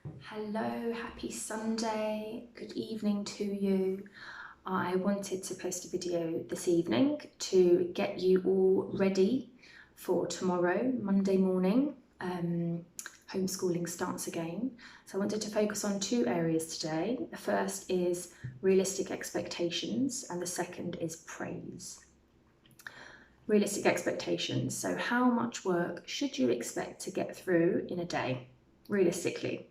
Hello, happy Sunday, good evening to you. I wanted to post a video this evening to get you all ready for tomorrow, Monday morning. Homeschooling starts again. So I wanted to focus on two areas today. The first is realistic expectations and the second is praise. Realistic expectations. So how much work should you expect to get through in a day, realistically?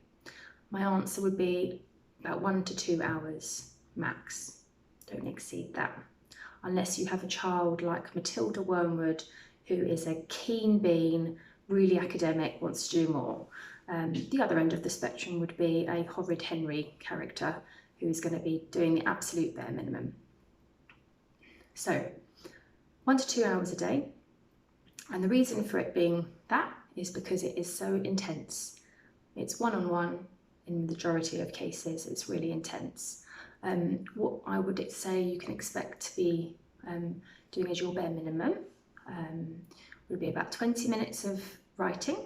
My answer would be about 1 to 2 hours max. Don't exceed that. Unless you have a child like Matilda Wormwood, who is a keen bean, really academic, wants to do more. The other end of the spectrum would be a Horrid Henry character who is going to be doing the absolute bare minimum. So 1 to 2 hours a day. And the reason for it being that is because it is so intense. It's one-on-one. In the majority of cases, it's really intense. What I would say you can expect to be doing as your bare minimum would be about 20 minutes of writing,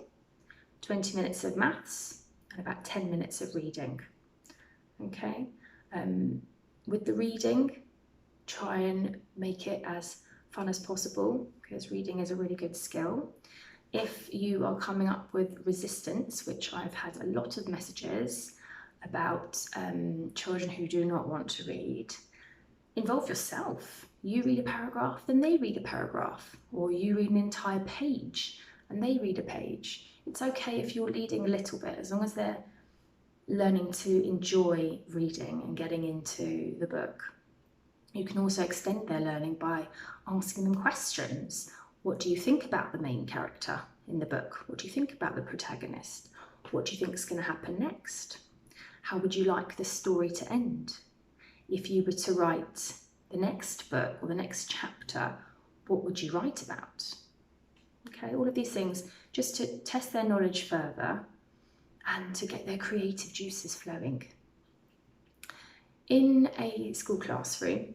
20 minutes of maths, and about 10 minutes of reading. Okay. With the reading, try and make it as fun as possible because reading is a really good skill. If you are coming up with resistance, which I've had a lot of messages about children who do not want to read, involve yourself. You read a paragraph, then they read a paragraph, or you read an entire page and they read a page. It's okay if you're leading a little bit, as long as they're learning to enjoy reading and getting into the book. You can also extend their learning by asking them questions. What do you think about the main character in the book? What do you think about the protagonist? What do you think is going to happen next? How would you like the story to end? If you were to write the next book or the next chapter, what would you write about? Okay, all of these things just to test their knowledge further and to get their creative juices flowing. In a school classroom,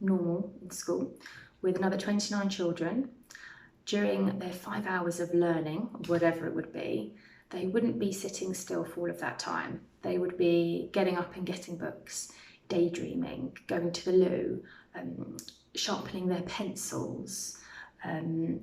normal in school, with another 29 children, during their 5 hours of learning, whatever it would be, they wouldn't be sitting still for all of that time. They would be getting up and getting books, daydreaming, going to the loo, sharpening their pencils,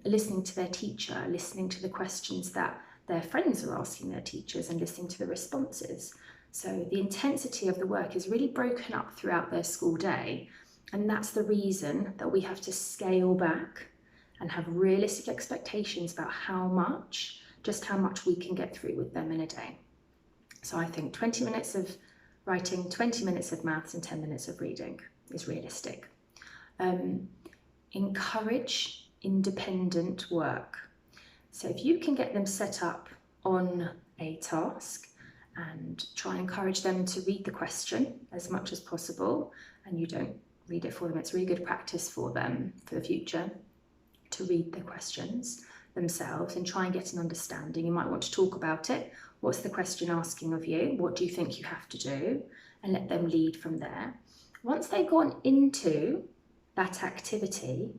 listening to their teacher, listening to the questions that their friends are asking their teachers and listening to the responses. So the intensity of the work is really broken up throughout their school day. And that's the reason that we have to scale back and have realistic expectations about just how much we can get through with them in a day. So I think 20 minutes of writing, 20 minutes of maths and 10 minutes of reading is realistic. Encourage independent work. So if you can get them set up on a task and try and encourage them to read the question as much as possible, and you don't read it for them, it's really good practice for them for the future to read the questions themselves and try and get an understanding. You might want to talk about it. What's the question asking of you? What do you think you have to do? And let them lead from there. Once they've gone into that activity,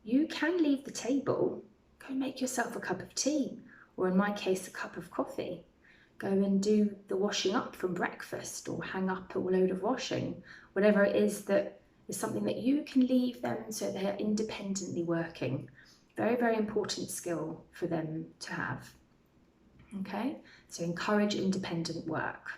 you can leave the table, go make yourself a cup of tea, or in my case, a cup of coffee. Go and do the washing up from breakfast or hang up a load of washing, whatever it is that is something that you can leave them so they're independently working. Very, very important skill for them to have. Okay, so encourage independent work.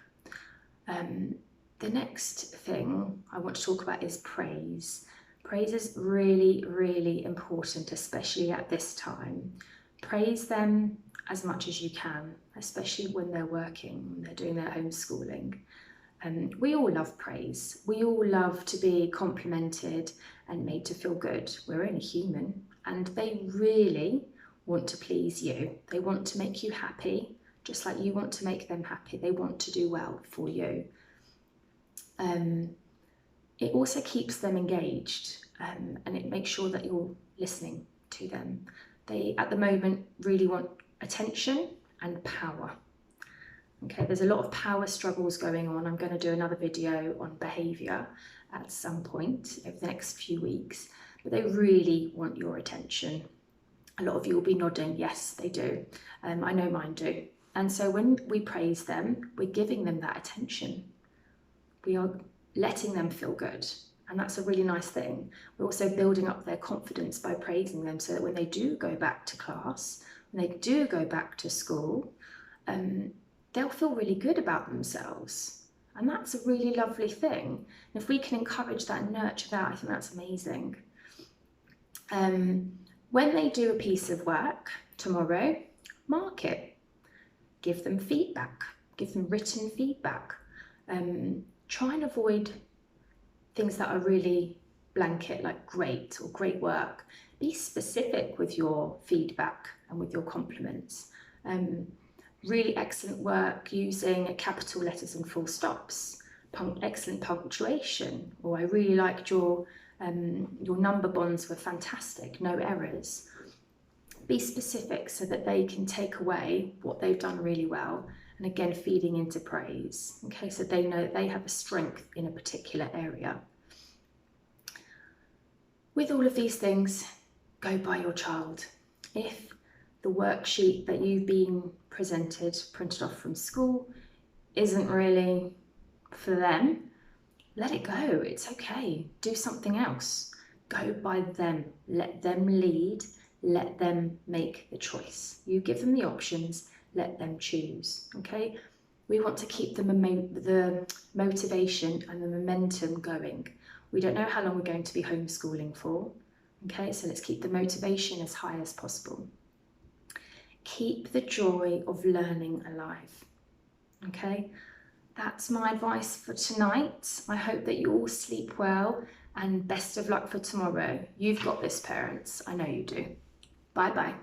The next thing I want to talk about is praise. Praise is really, really important, especially at this time. Praise them as much as you can, especially when they're working, when they're doing their homeschooling. We all love praise. We all love to be complimented and made to feel good. We're only human, and they really want to please you. They want to make you happy, just like you want to make them happy. They want to do well for you. It also keeps them engaged, and it makes sure that you're listening to them. They, at the moment, really want attention and power. Okay, there's a lot of power struggles going on. I'm going to do another video on behaviour at some point over the next few weeks, but they really want your attention. A lot of you will be nodding, yes, they do. I know mine do. And so when we praise them, we're giving them that attention. We are letting them feel good. And that's a really nice thing. We're also building up their confidence by praising them so that when they do go back to class, when they do go back to school, they'll feel really good about themselves. And that's a really lovely thing. And if we can encourage that and nurture that, I think that's amazing. When they do a piece of work tomorrow, mark it. Give them feedback. Give them written feedback. Try and avoid things that are really blanket, like great or great work. Be specific with your feedback and with your compliments. Really excellent work using capital letters and full stops. Excellent punctuation. Or I really liked your number bonds were fantastic, no errors. Be specific so that they can take away what they've done really well, and again feeding into praise, okay, so they know that they have a strength in a particular area. With all of these things, go by your child. If the worksheet that you've been printed off from school, isn't really for them, let it go. It's okay. Do something else. Go by them. Let them lead. Let them make the choice. You give them the options. Let them choose. Okay? We want to keep the motivation and the momentum going. We don't know how long we're going to be homeschooling for. Okay? So let's keep the motivation as high as possible. Keep the joy of learning alive. Okay? That's my advice for tonight. I hope that you all sleep well, and best of luck for tomorrow. You've got this, parents. I know you do. Bye-bye.